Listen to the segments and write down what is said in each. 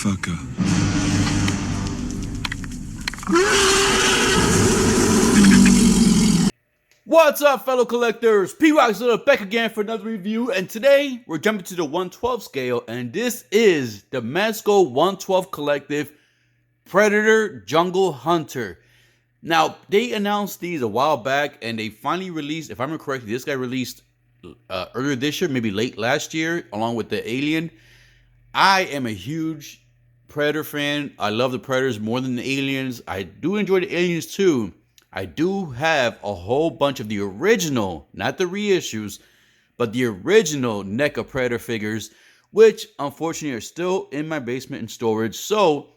motherfucker. What's up, fellow collectors? P-Rock's back again for another review, and today we're jumping to the 112 scale, and this is the Mezco 112 Collective Predator Jungle Hunter. Now, they announced these a while back, and they finally released, if I remember correctly, this guy released earlier this year, maybe late last year, along with the Alien. I am a huge Predator fan. I love the Predators more than the Aliens. I do enjoy the Aliens too. I do have a whole bunch of the original, not the reissues, but the original NECA Predator figures, which unfortunately are still in my basement in storage. So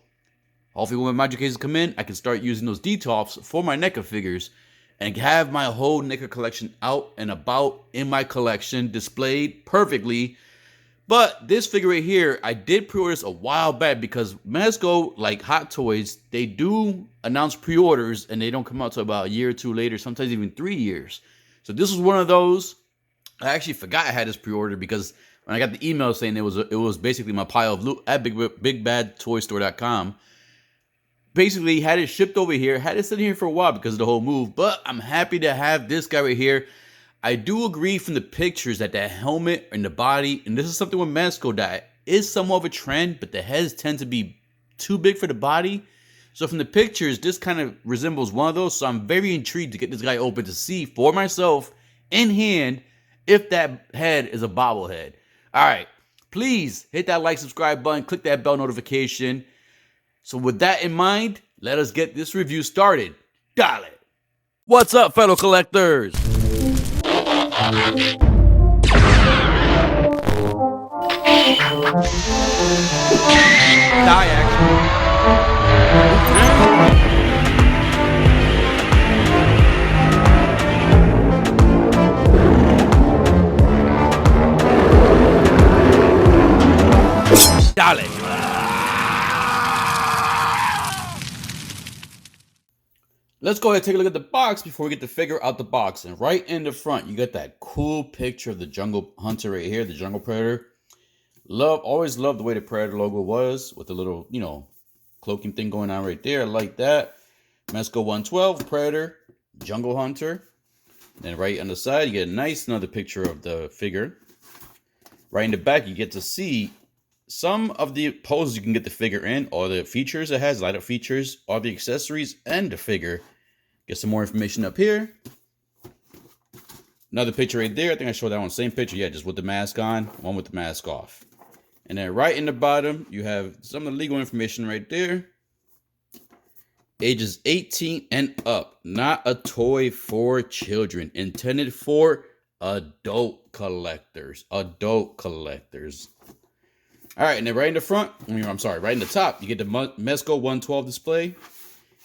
hopefully when my magic cases come in, I can start using those detops for my NECA figures and have my whole NECA collection out and about in my collection, displayed perfectly. But this figure right here, I did pre-order this a while back because Mezco, like Hot Toys, they do announce pre-orders and they don't come out till about a year or two later, sometimes even 3 years. So this was one of those. I actually forgot I had this pre-order because when I got the email saying it was basically my pile of loot at BigBadToyStore.com. Basically had it shipped over here, had it sitting here for a while because of the whole move, but I'm happy to have this guy right here. I do agree from the pictures that the helmet and the body, and this is something with Mezco that is somewhat of a trend, but the heads tend to be too big for the body. So from the pictures, this kind of resembles one of those. So I'm very intrigued to get this guy open to see for myself in hand if that head is a bobblehead. All right, please hit that like, subscribe button, click that bell notification. So with that in mind, let us get this review started. Dale. What's up, fellow collectors? Die action. Dale. Let's go ahead and take a look at the box before we get the figure out the box. And right in the front, you get that cool picture of the Jungle Hunter right here, the Jungle Predator. Always loved the way the Predator logo was with the little, cloaking thing going on right there. I like that. Mezco 112, Predator, Jungle Hunter. Then right on the side, you get a nice another picture of the figure. Right in the back, you get to see some of the poses you can get the figure in, or the features it has, light up features, all the accessories, and the figure. Get some more information up here. Another picture right there. I think I showed that one. Same picture. Yeah, just with the mask on. One with the mask off. And then right in the bottom, you have some of the legal information right there. Ages 18 and up. Not a toy for children. Intended for adult collectors. Adult collectors. All right, and then right in the front, right in the top, you get the Mezco 112 display.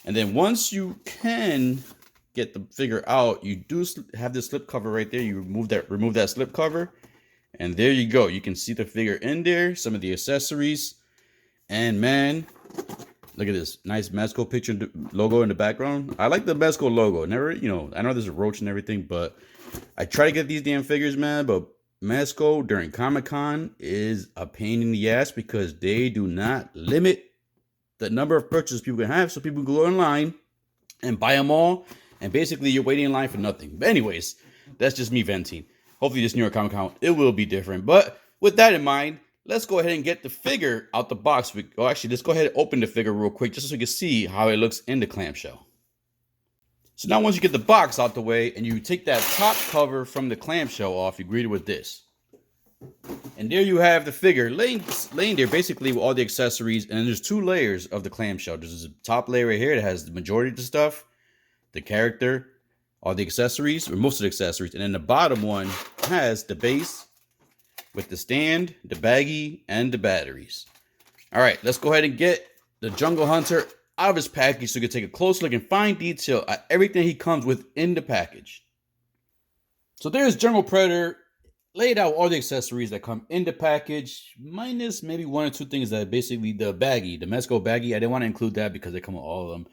And then once you can get the figure out, you do have this slip cover right there. You remove that slip cover, and there you go. You can see the figure in there, some of the accessories, and man, look at this nice Mezco picture logo in the background. I like the Mezco logo. Never, I know there's a roach and everything, but I try to get these damn figures, man. But Mezco during Comic-Con is a pain in the ass because they do not limit the number of purchases people can have, so people can go online and buy them all, and basically you're waiting in line for nothing. But anyways, that's just me venting. Hopefully this New York Comic Con, it will be different. But with that in mind, let's go ahead and get the figure out the box. Actually, let's go ahead and open the figure real quick just so you can see how it looks in the clamshell. So now once you get the box out the way and you take that top cover from the clamshell off, you greet it with this. And there you have the figure laying there basically with all the accessories. And there's two layers of the clamshell. There's a top layer right here that has the majority of the stuff, the character, all the accessories, or most of the accessories. And then the bottom one has the base with the stand, the baggie, and the batteries. All right, let's go ahead and get the Jungle Hunter out of his package so you can take a close look and find detail at everything he comes with in the package. So there's Jungle Predator. Laid out all the accessories that come in the package, minus maybe one or two things that basically the baggie, the Mezco baggie. I didn't want to include that because they come with all of them.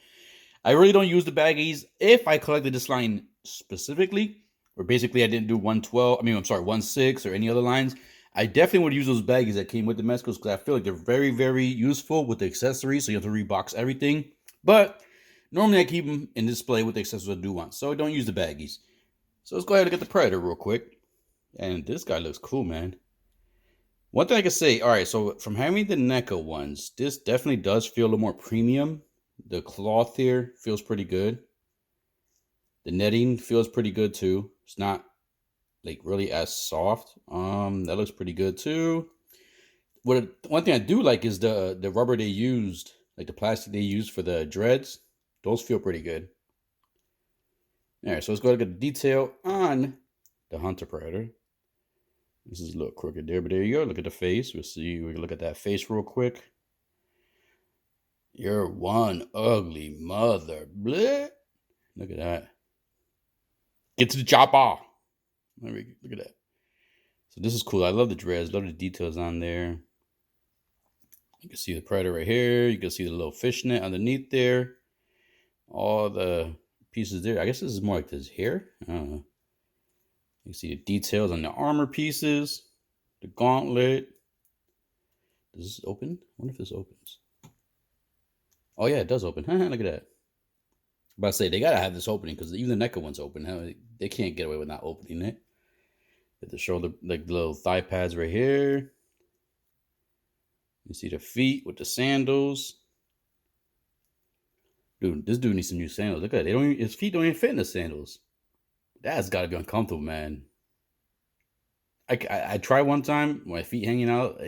I really don't use the baggies. If I collected this line specifically, or basically I didn't do 112, 1/6 or any other lines, I definitely would use those baggies that came with the Mezcos because I feel like they're very, very useful with the accessories. So you have to rebox everything. But normally I keep them in display with the accessories I do want. So don't use the baggies. So let's go ahead and get the Predator real quick. And this guy looks cool, man. One thing I can say, all right, so from having the NECA ones, this definitely does feel a little more premium. The cloth here feels pretty good. The netting feels pretty good too. It's not like really as soft. That looks pretty good too. One thing I do like is the rubber they used, like the plastic they used for the dreads. Those feel pretty good. All right, so let's go look at the detail on the Hunter Predator. This is a little crooked there, but there you go. Look at the face. We can look at that face real quick. You're one ugly mother. Bleh. Look at that. Get to the chopper. Look at that. So this is cool. I love the dreads. Love the details on there. You can see the Predator right here. You can see the little fishnet underneath there. All the pieces there. I guess this is more like this hair. I don't know. You see the details on the armor pieces. The gauntlet. Does this open? I wonder if this opens. Oh yeah, it does open. Look at that. But I say they gotta have this opening because even the NECA one's open. They can't get away with not opening it. Get the shoulder, like the little thigh pads right here. You see the feet with the sandals. Dude, this dude needs some new sandals. Look at that. His feet don't even fit in the sandals. That's got to be uncomfortable, man. I tried one time, my feet hanging out.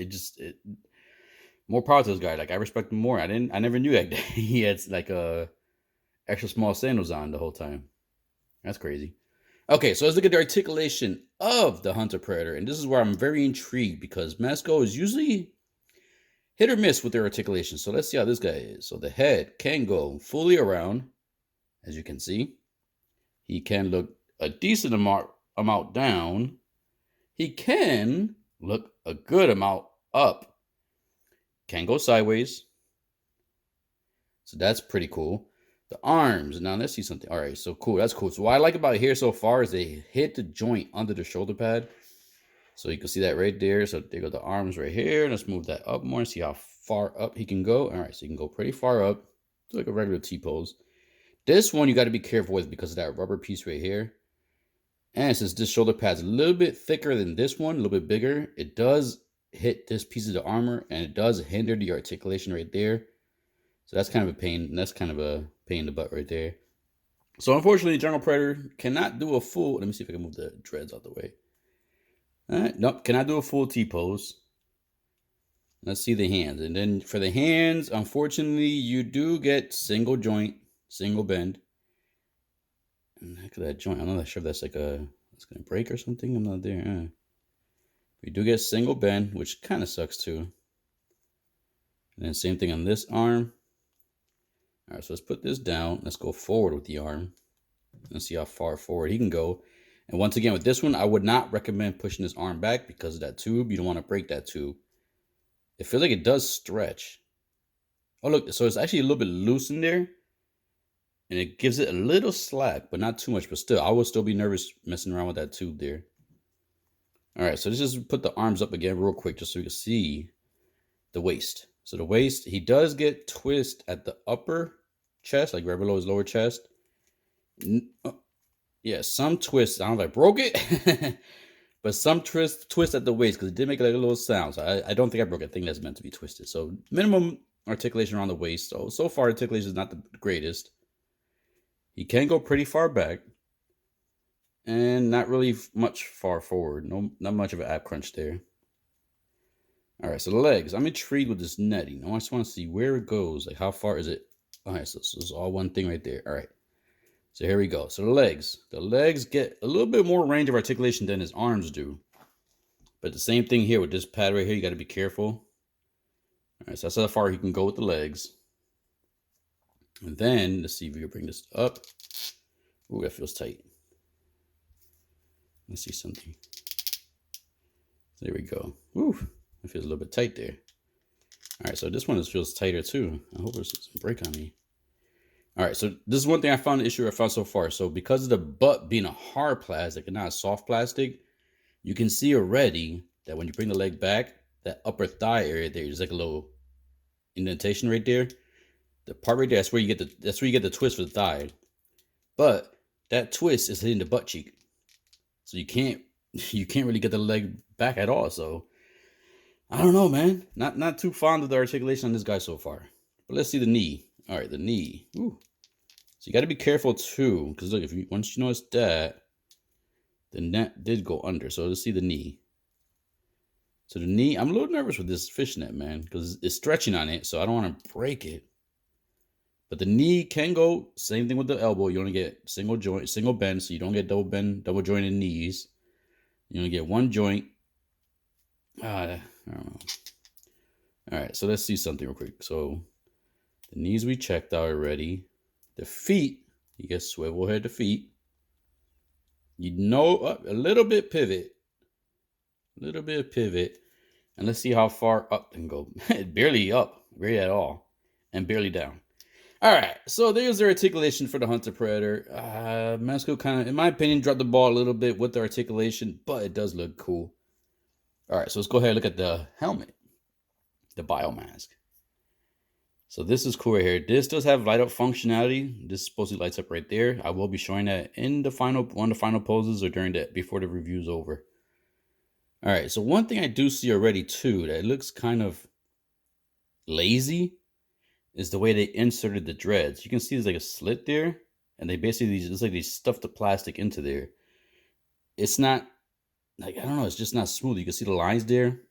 More power to this guy. Like I respect him more. I never knew that he had like extra small sandals on the whole time. That's crazy. Okay, so let's look at the articulation of the Hunter Predator, and this is where I'm very intrigued because Mezco is usually hit or miss with their articulation. So let's see how this guy is. So the head can go fully around, as you can see. He can look a decent amount down. He can look a good amount up. Can go sideways. So that's pretty cool. The arms. Now let's see something. All right, so cool. That's cool. So what I like about here so far is they hit the joint under the shoulder pad. So you can see that right there. So there go the arms right here. Let's move that up more. See how far up he can go. All right, so you can go pretty far up. It's like a regular T-pose. This one you got to be careful with because of that rubber piece right here. And since this shoulder pad's a little bit thicker than this one, a little bit bigger, it does hit this piece of the armor and it does hinder the articulation right there. So that's kind of a pain. That's kind of a pain in the butt right there. So unfortunately, General Predator cannot do a full. Let me see if I can move the dreads out the way. All right, nope, cannot do a full T-pose. Let's see the hands. And then for the hands, unfortunately, you do get single joint, single bend. And look at that joint. I'm not sure if that's like it's going to break or something. I'm not there. We do get single bend, which kind of sucks too. And then same thing on this arm. All right, so let's put this down. Let's go forward with the arm. Let's see how far forward he can go. And once again, with this one, I would not recommend pushing this arm back because of that tube. You don't want to break that tube. It feels like it does stretch. Oh, look. So it's actually a little bit loose in there. And it gives it a little slack, but not too much. But still, I would still be nervous messing around with that tube there. All right, so let's just put the arms up again real quick just so you can see the waist. So the waist, he does get twist at the upper chest, like right below his lower chest. Yeah, some twists. I don't know if I broke it, but some twist at the waist because it did make like a little sound. So I don't think I broke it. I think that's meant to be twisted. So minimum articulation around the waist. So far articulation is not the greatest. He can go pretty far back and not really much far forward. No, not much of an ab crunch there. All right, so the legs. I'm intrigued with this netting. I just want to see where it goes. Like how far is it? All right, so this is all one thing right there. All right. So here we go. So the legs. The legs get a little bit more range of articulation than his arms do. But the same thing here with this pad right here. You got to be careful. All right, so that's how far he can go with the legs. And then, let's see if we can bring this up. Ooh, that feels tight. Let's see something. There we go. Ooh, that feels a little bit tight there. All right, so this one feels tighter too. I hope it doesn't break on me. All right, so this is one thing I found, the issue I found so far. So because of the butt being a hard plastic and not a soft plastic, you can see already that when you bring the leg back, that upper thigh area there, there's like a little indentation right there. The part right there, that's where you get the twist for the thigh. But that twist is hitting the butt cheek, so you can't really get the leg back at all. So I don't know, man. Not too fond of the articulation on this guy so far. But let's see the knee. All right, the knee. Ooh. So you got to be careful too, because look, once you notice that, the net did go under. So let's see the knee. So the knee, I'm a little nervous with this fishnet, man, because it's stretching on it, so I don't want to break it. But the knee can go, same thing with the elbow. You only get single joint, single bend, so you don't get double bend, double jointed knees. You only get one joint. I don't know. All right, so let's see something real quick. So the knees we checked out already. The feet, you get swivel head to feet. You know, a little bit pivot. A little bit of pivot. And let's see how far up can go. Barely up, really at all. And barely down. All right, so there's the articulation for the Hunter Predator. Mezco kind of, in my opinion, dropped the ball a little bit with the articulation, but it does look cool. All right, so let's go ahead and look at the helmet, the biomask. So this is cool right here. This does have light up functionality. This supposedly lights up right there. I will be showing that in the one of the final poses or before the review is over. All right, so one thing I do see already too that looks kind of lazy is the way they inserted the dreads. You can see there's like a slit there, and they basically, it's like they stuffed the plastic into there. It's not, like, I don't know, it's just not smooth. You can see the lines there.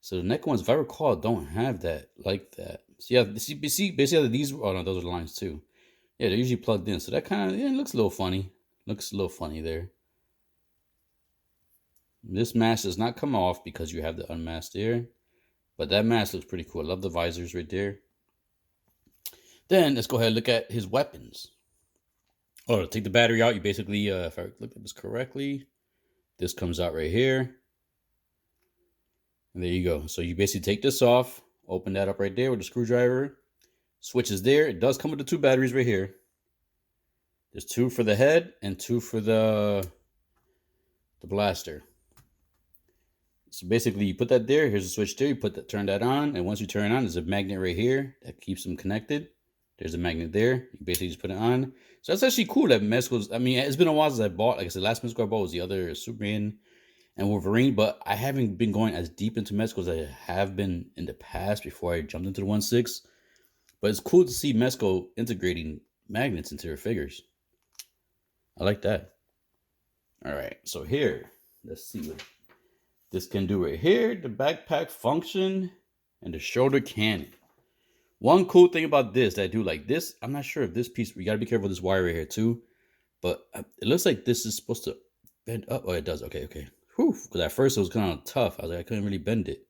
So the neck ones, if I recall, don't have that like that. So yeah, see basically these, oh no, those are the lines too. Yeah, they're usually plugged in. So that kind of, yeah, it looks a little funny. Looks a little funny there. This mask does not come off because you have the unmasked there. But that mask looks pretty cool. I love the visors right there. Then let's go ahead and look at his weapons. Oh, to take the battery out, you basically, if I look at this correctly, this comes out right here. And there you go. So you basically take this off, open that up right there with a screwdriver. Switch is there. It does come with the 2 batteries right here. There's 2 for the head and 2 for the blaster. So basically, you put that there. Here's a switch there. You turn that on, and once you turn it on, there's a magnet right here that keeps them connected. There's a magnet there. You basically just put it on. So that's actually cool that Mezco's, I mean, it's been a while since I bought, like I said, last Mezco I bought was the other Superman and Wolverine, but I haven't been going as deep into Mezco as I have been in the past before I jumped into the 1/6. But it's cool to see Mezco integrating magnets into their figures. I like that. All right, so here, let's see what this can do right here. The backpack function and the shoulder cannon. One cool thing about this that I do like this, I'm not sure if this piece, you got to be careful with this wire right here too, but it looks like this is supposed to bend up. Oh, it does. Okay. Whew, because at first it was kind of tough. I was like, I couldn't really bend it.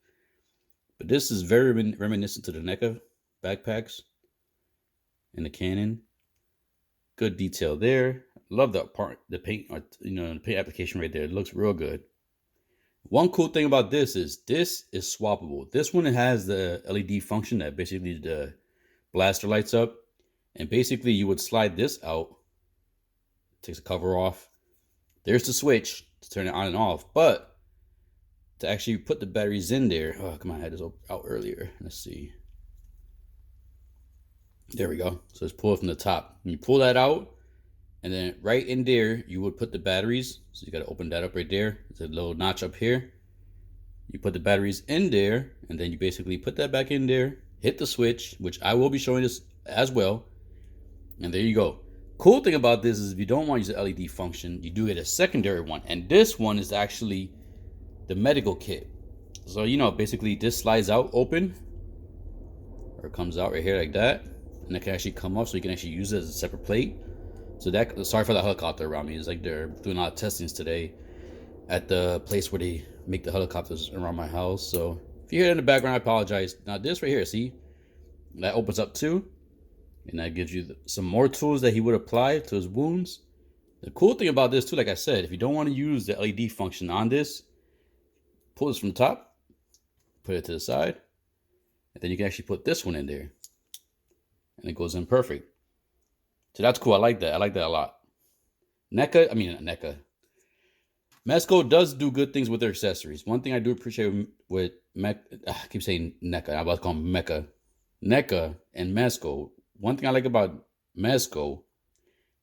But this is very reminiscent to the NECA backpacks and the cannon. Good detail there. Love that part, the paint, the paint application right there. It looks real good. One cool thing about this is swappable. This one has the LED function that basically the blaster lights up. And basically you would slide this out. Takes the cover off. There's the switch to turn it on and off. But to actually put the batteries in there. Oh, come on, I had this out earlier. Let's see. There we go. So it's pulled from the top. And you pull that out. And then right in there, you would put the batteries. So you got to open that up right there. There's a little notch up here. You put the batteries in there, and then you basically put that back in there, hit the switch, which I will be showing this as well. And there you go. Cool thing about this is if you don't want to use the LED function, you do get a secondary one. And this one is actually the medical kit. So, basically this slides out open, or it comes out right here like that. And it can actually come up so you can actually use it as a separate plate. So sorry for the helicopter around me. It's like they're doing a lot of testings today at the place where they make the helicopters around my house. So if you hear it in the background, I apologize. Now this right here, see, that opens up too. And that gives you some more tools that he would apply to his wounds. The cool thing about this too, like I said, if you don't want to use the LED function on this, pull this from the top, put it to the side, and then you can actually put this one in there. And it goes in perfect. So that's cool. I like that. I like that a lot. NECA. Mezco does do good things with their accessories. One thing I do appreciate with I keep saying NECA. I'm about to call them Mecca. NECA and Mezco. One thing I like about Mezco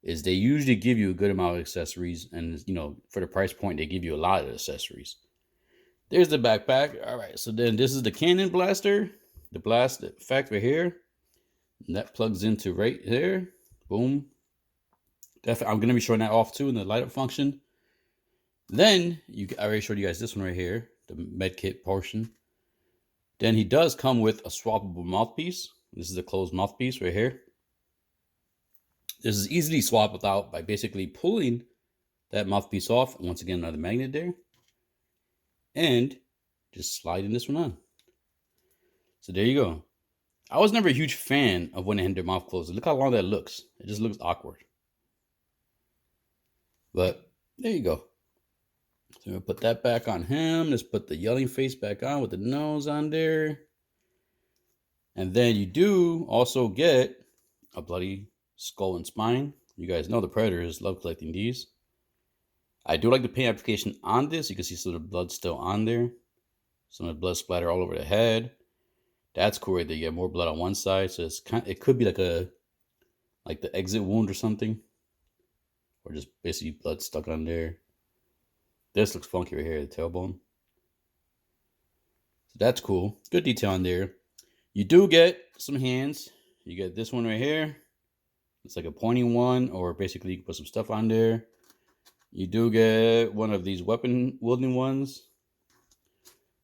is they usually give you a good amount of accessories, and for the price point, they give you a lot of accessories. There's the backpack. All right, so then this is the cannon blaster, the blast effect right here. And that plugs into right there. Boom. I'm gonna be showing that off too in the light up function. Then I already showed you guys this one right here, the med kit portion. Then he does come with a swappable mouthpiece. This is a closed mouthpiece right here. This is easily swapped out by basically pulling that mouthpiece off. Once again, another magnet there. And just sliding this one on. So there you go. I was never a huge fan of when they had their mouth closed. Look how long that looks. It just looks awkward. But there you go. So we'll put that back on him. Let's put the yelling face back on with the nose on there. And then you do also get a bloody skull and spine. You guys know the Predators love collecting these. I do like the paint application on this. You can see some of the blood still on there. Some of the blood splatter all over the head. That's cool. They get more blood on one side, so it could be like the exit wound or something, or just basically blood stuck on there. This looks funky right here, the tailbone. So that's cool. Good detail on there. You do get some hands. You get this one right here. It's like a pointing one, or basically you can put some stuff on there. You do get one of these weapon wielding ones.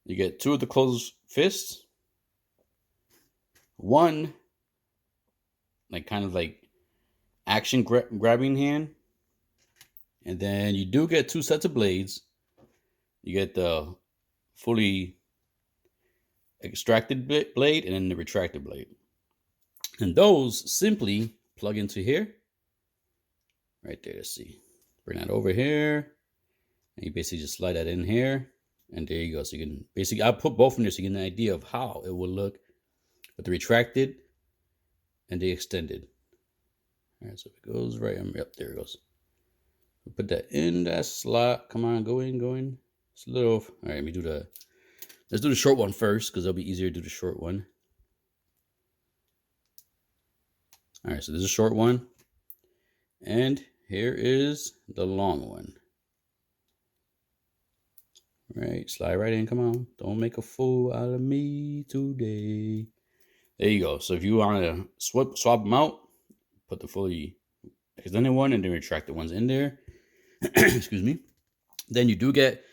You get two of the closed fists. One, kind of like action grabbing hand. And then you do get two sets of blades. You get the fully extracted blade and then the retracted blade. And those simply plug into here. Right there, let's see. Bring that over here. And you basically just slide that in here. And there you go. So you can basically, I'll put both in there so you get an idea of how it will look with the retracted and the extended. All right, so it goes right, yep, there it goes. We'll put that in that slot. Come on, go in. It's a little, all right, let's do the short one first, because it'll be easier to do the short one. All right, so this is a short one. And here is the long one. All right, slide right in, come on. Don't make a fool out of me today. There you go. So if you want to swap them out, put the fully extended one and the retracted ones in there. Excuse me. Then you do get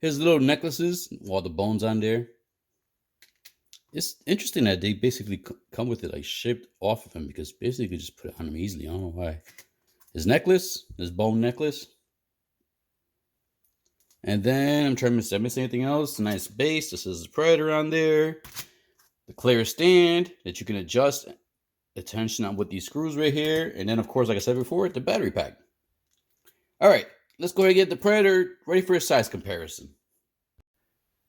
his little necklaces, all the bones on there. It's interesting that they basically come with it like shipped off of him, because basically you could just put it on him easily. I don't know why. His necklace, his bone necklace. And then I'm trying to miss anything else. Nice base. This is a Predator on there. The clear stand that you can adjust the tension on with these screws right here. And then, of course, like I said before, the battery pack. All right, let's go ahead and get the Predator ready for a size comparison.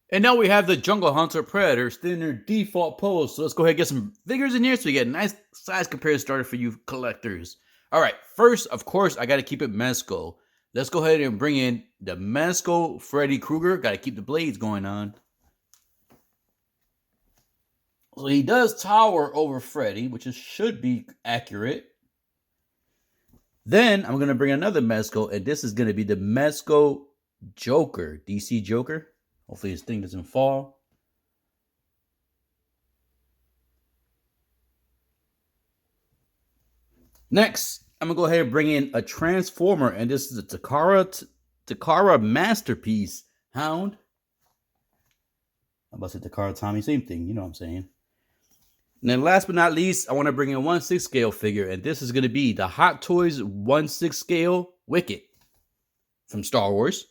And now we have the Jungle Hunter Predator still in their default pose. So let's go ahead and get some figures in here so we get a nice size comparison started for you collectors. All right, first, of course, I got to keep it Mezco. Let's go ahead and bring in the Mezco Freddy Krueger. Got to keep the blades going on. So he does tower over Freddy, which should be accurate. Then I'm going to bring another Mezco, and this is going to be the Mezco Joker, DC Joker. Hopefully this thing doesn't fall. Next, I'm going to go ahead and bring in a Transformer, and this is a Takara Masterpiece Hound. I'm about to say Takara Tommy, same thing, you know what I'm saying. And then last but not least, I want to bring in 1/6 scale figure, and this is going to be the Hot Toys 1/6 scale Wicket from Star Wars.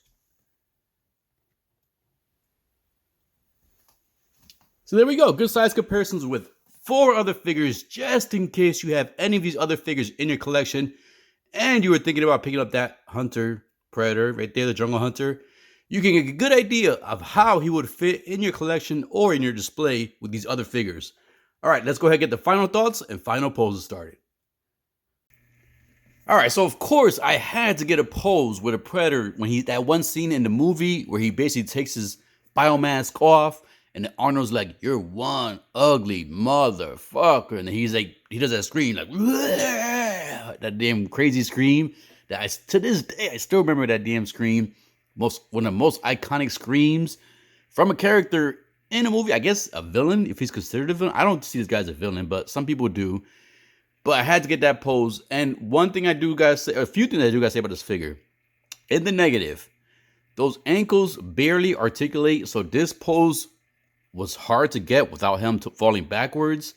So there we go. Good size comparisons with 4 other figures, just in case you have any of these other figures in your collection and you were thinking about picking up that Hunter Predator right there, the Jungle Hunter. You can get a good idea of how he would fit in your collection or in your display with these other figures. All right, let's go ahead and get the final thoughts and final poses started. All right, so of course I had to get a pose with a Predator when that one scene in the movie where he basically takes his biomask off and Arnold's like, "You're one ugly motherfucker," and he's like, he does that scream like that damn crazy scream that to this day I still remember that damn scream. One of the most iconic screams from a character in a movie. I guess a villain, if he's considered a villain. I don't see this guy as a villain, but some people do. But I had to get that pose. And one thing I do gotta say, a few things I do gotta say about this figure. In the negative, those ankles barely articulate. So this pose was hard to get without him falling backwards.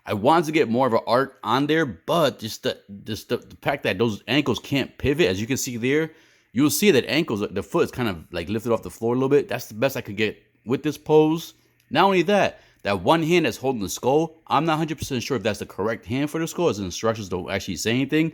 I wanted to get more of an arc on there, but just the fact that those ankles can't pivot, as you can see there, you'll see that ankles, the foot is kind of like lifted off the floor a little bit. That's the best I could get with this pose. Not only that, that one hand that's holding the skull, I'm not 100% sure if that's the correct hand for the skull, as the instructions don't actually say anything.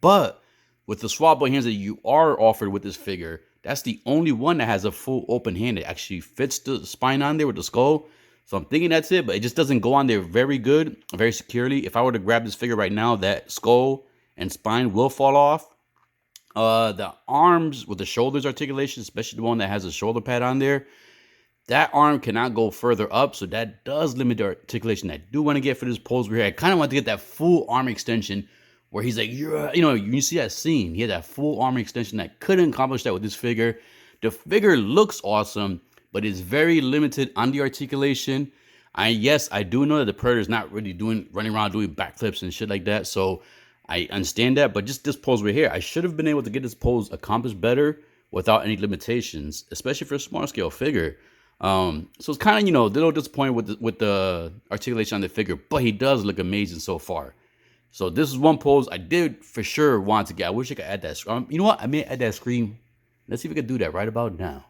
But with the swappable hands that you are offered with this figure, that's the only one that has a full open hand that actually fits the spine on there with the skull. So I'm thinking that's it, but it just doesn't go on there very good, very securely. If I were to grab this figure right now, that skull and spine will fall off. The arms with the shoulders articulation, especially the one that has a shoulder pad on there, that arm cannot go further up, so that does limit the articulation I do want to get for this pose right here. I kind of want to get that full arm extension where he's like, you see that scene. He had that full arm extension. I couldn't accomplish that with this figure. The figure looks awesome, but it's very limited on the articulation. Yes, I do know that the Predator is not really running around doing backflips and shit like that, so I understand that, but just this pose right here, I should have been able to get this pose accomplished better without any limitations, especially for a small scale figure. So it's kind of, a little disappointed with the articulation on the figure, but he does look amazing so far. So this is one pose I did for sure want to get. I wish I could add that. You know what? I may add that scream. Let's see if we can do that right about now.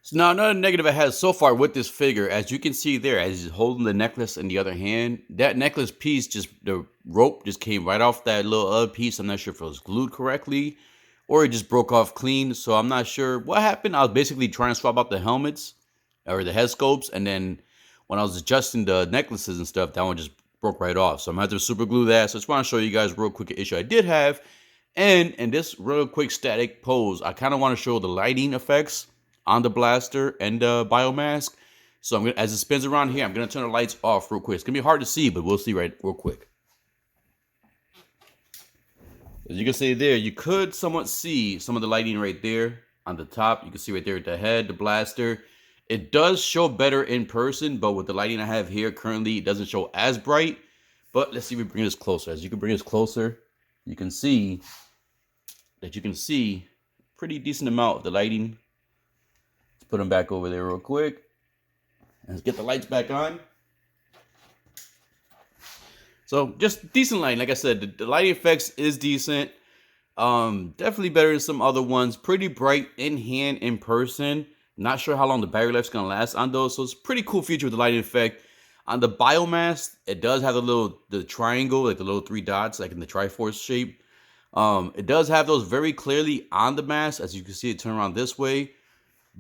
So now another negative I had so far with this figure, as you can see there, as he's holding the necklace in the other hand, that necklace piece, the rope just came right off that little other piece. I'm not sure if it was glued correctly or it just broke off clean. So I'm not sure what happened. I was basically trying to swap out the helmets or the head scopes. And then when I was adjusting the necklaces and stuff, that one just broke right off. So I'm going to have to super glue that. So I just want to show you guys real quick an issue I did have. And in this real quick static pose, I kind of want to show the lighting effects on the blaster and the biomask. So I'm gonna, as it spins around here, I'm going to turn the lights off real quick. It's going to be hard to see, but we'll see real quick. As you can see there, you could somewhat see some of the lighting right there on the top. You can see right there at the head, the blaster. It does show better in person, but with the lighting I have here currently, it doesn't show as bright. But let's see if we bring this closer. As you can bring this closer, you can see that pretty decent amount of the lighting. Let's put them back over there real quick. And let's get the lights back on. So just decent lighting. Like I said, the lighting effects is decent. Definitely better than some other ones. Pretty bright in hand, in person. Not sure how long the battery life's gonna last on those. So it's a pretty cool feature with the lighting effect. On the biomass, it does have the triangle, like the little 3 dots, like in the Triforce shape. It does have those very clearly on the mask, as you can see it turn around this way.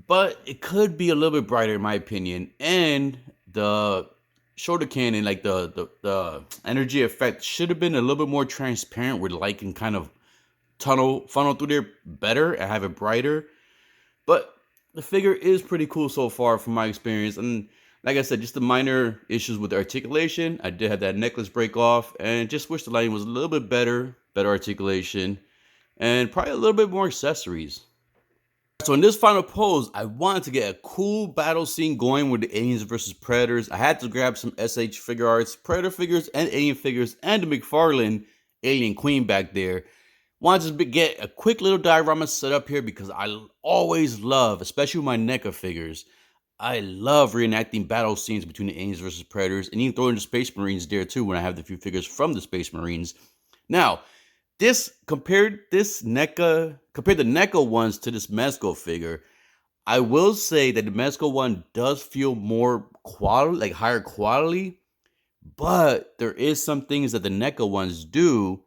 But it could be a little bit brighter in my opinion. And the shoulder cannon, like the energy effect, should have been a little bit more transparent where the light can kind of funnel through there better and have it brighter. But the figure is pretty cool so far from my experience. And like I said, just the minor issues with the articulation. I did have that necklace break off and just wish the lighting was a little bit better articulation, and probably a little bit more accessories. So in this final pose, I wanted to get a cool battle scene going with the aliens versus predators. I had to grab some SH figure arts, predator figures and alien figures, and the McFarlane alien queen back there. Wanted to get a quick little diorama set up here because I always love, especially with my NECA figures, I love reenacting battle scenes between the aliens versus predators, and even throwing the Space Marines there too when I have the few figures from the Space Marines. Now, compared the NECA ones to this Mezco figure, I will say that the Mezco one does feel more quality, like higher quality, but there is some things that the NECA ones do,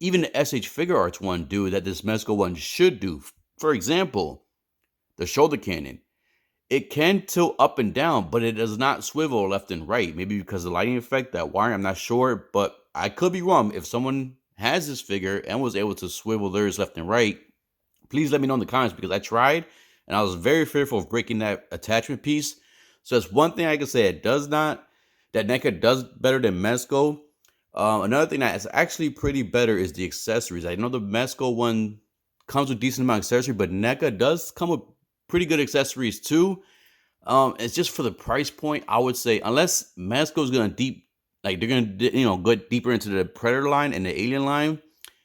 even the SH Figure Arts one do, that this Mezco one should do. For example, the shoulder cannon. It can tilt up and down, but it does not swivel left and right. Maybe because of the lighting effect, that wiring, I'm not sure, but I could be wrong. If someone has this figure and was able to swivel theirs left and right, please let me know in the comments, because I tried and I was very fearful of breaking that attachment piece. So that's one thing I can say. It does not, that NECA does better than Mezco. Another thing that is actually pretty better is the accessories. I know the Mezco one comes with decent amount of accessory, but NECA does come with pretty good accessories too. It's just for the price point, I would say, unless Mezco is gonna they're gonna go deeper into the Predator line and the Alien line.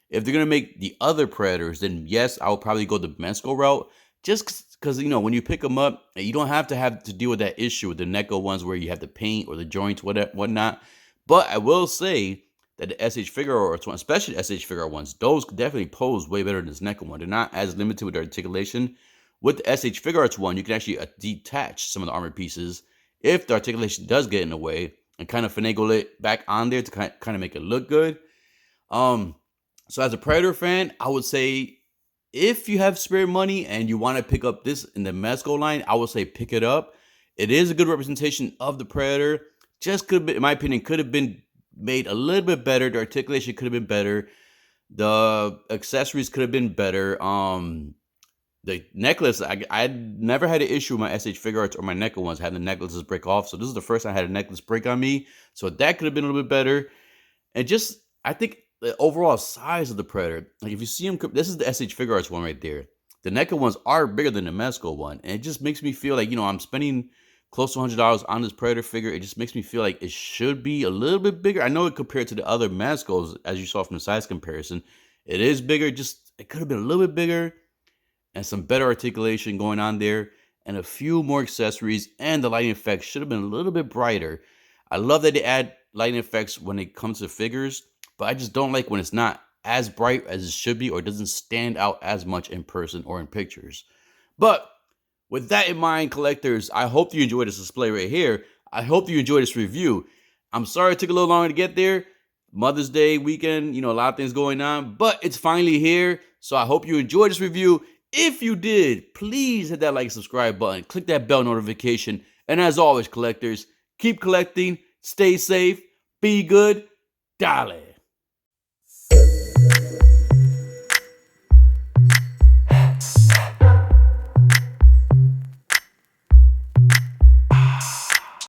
If they're gonna make the other Predators, then yes, I would probably go the Mezco route. Just because when you pick them up, you don't have to deal with that issue with the NECA ones where you have the paint or the joints, whatnot. But I will say that the SH Figure Arts one, especially the SH Figure Art ones, those definitely pose way better than this NECA one. They're not as limited with their articulation. With the SH Figure Arts one, you can actually detach some of the armor pieces if the articulation does get in the way, and kind of finagle it back on there to kind of make it look good. So as a Predator fan, I would say if you have spare money and you want to pick up this in the Mezco line, I would say pick it up. It is a good representation of the Predator. Just could have been, in my opinion, could have been made a little bit better. The articulation could have been better. The accessories could have been better. The necklace, I never had an issue with my SH Figure Arts or my NECA ones having the necklaces break off. So this is the first time I had a necklace break on me. So that could have been a little bit better. And just, I think the overall size of the Predator, like if you see them, this is the SH Figure Arts one right there. The NECA ones are bigger than the Mezco one. And it just makes me feel like, I'm spending close to $100 on this Predator figure. It just makes me feel like it should be a little bit bigger. I know it compared to the other Mezcos, as you saw from the size comparison, it is bigger. Just, it could have been a little bit bigger and some better articulation going on there and a few more accessories, and the lighting effects should have been a little bit brighter. I love that they add lighting effects when it comes to figures, but I just don't like when it's not as bright as it should be or it doesn't stand out as much in person or in pictures. But with that in mind, collectors, I hope you enjoyed this display right here. I hope you enjoyed this review. I'm sorry it took a little longer to get there. Mother's Day weekend, a lot of things going on, but it's finally here. So I hope you enjoyed this review. If you did, please hit that like and subscribe button. Click that bell notification. And as always, collectors, keep collecting, stay safe, be good, dale.